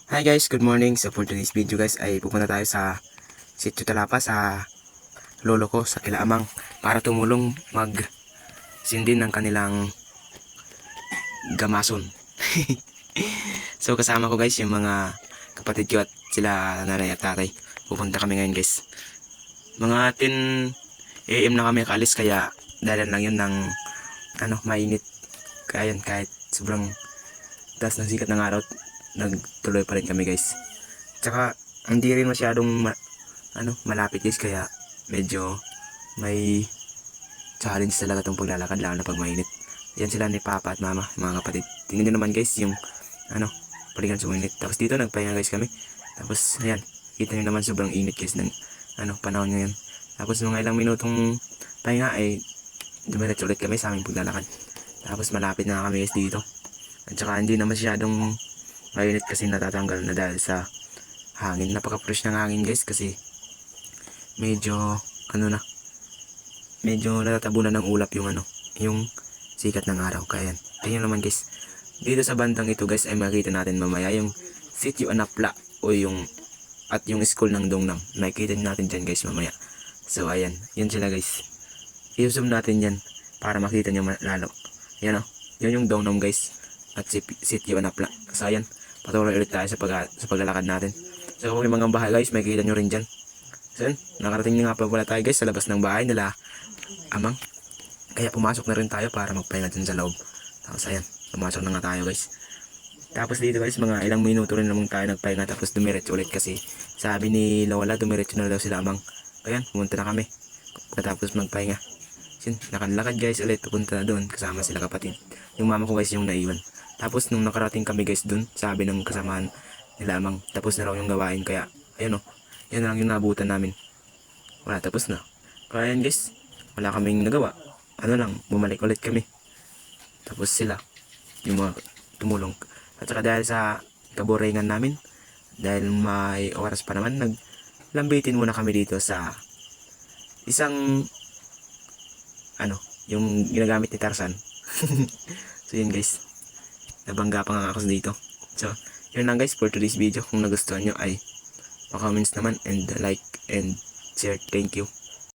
Hi guys, good morning. So for today's video guys ay pupunta tayo sa Sitio Talapa sa lolo ko sa Kilaamang para tumulong mag sindi ng kanilang gamason. So kasama ko guys yung mga kapatid ko at sila nanay at tatay. Pupunta kami ngayon guys. Mga 10 AM na kami kaalis kaya dalan lang yun ng mainit. Kaya yan, kahit sobrang taas ng sikat ng araw nagtuloy pa rin kami guys. Tsaka hindi rin masyadong malapit guys kaya medyo may challenge talaga tong paglalakad lalo na pag mainit. Yan sila ni Papa at Mama, mga kapatid. Tingnan nyo naman guys yung paligan sa init. Tapos dito nagpahinga guys kami. Tapos ayan, kita nyo naman sobrang init guys ng panahon ngayon. Tapos mga ilang minutong pahinga ay dumiretso ulit kami sa aming paglalakad. Tapos malapit na kami guys dito. At saka hindi na masyadong mainit kasi natatanggal na dahil sa hangin. Napaka-fresh ng hangin guys kasi medyo medyo natatabunan ng ulap yung sikat ng araw. Kaya yan, tingnan naman guys, dito sa bandang ito guys ay makita natin mamaya yung Sitio Anapla o yung school ng Dongnam. Makikita natin dyan guys mamaya. So ayan, yan sila guys. I-zoom natin yan para makita nyo lalo. Yan yun yung Dongnam guys at Sitio Anapla. So ayan, patuloy ulit tayo sa paglalakad natin. So kung may mga bahay guys, makikita nyo rin dyan. So yun, nakarating na nga pa pala tayo guys sa labas ng bahay nila Amang. Kaya pumasok na rin tayo para magpahinga dyan sa loob. Tapos ayan, pumasok na nga tayo guys. Tapos dito guys, mga ilang minuto rin naman tayo nagpahinga. Tapos dumiretso ulit kasi sabi ni Lola, dumiretso na daw sila Amang. Kaya pumunta na kami pagkatapos magpahinga. Yun, nakalakad guys ulit pupunta na doon kasama sila kapatid. Yung mama ko guys yung naiwan. Tapos nung nakarating kami guys dun, sabi ng kasamahan nila Amang, tapos na raw yung gawain. Kaya ayun yan lang yung nabutan namin. Wala, tapos na. Kaya yan guys, wala kaming nagawa. Bumalik ulit kami. Tapos sila, yung mga tumulong. At saka dahil sa kaboringan namin, dahil may oras pa naman, naglambitin muna kami dito sa isang yung ginagamit ni Tarzan. So yun guys, nabangga pa nga ako dito. So yun lang guys for today's video. Kung nagustuhan nyo ay pa-comments naman and like and share. Thank you.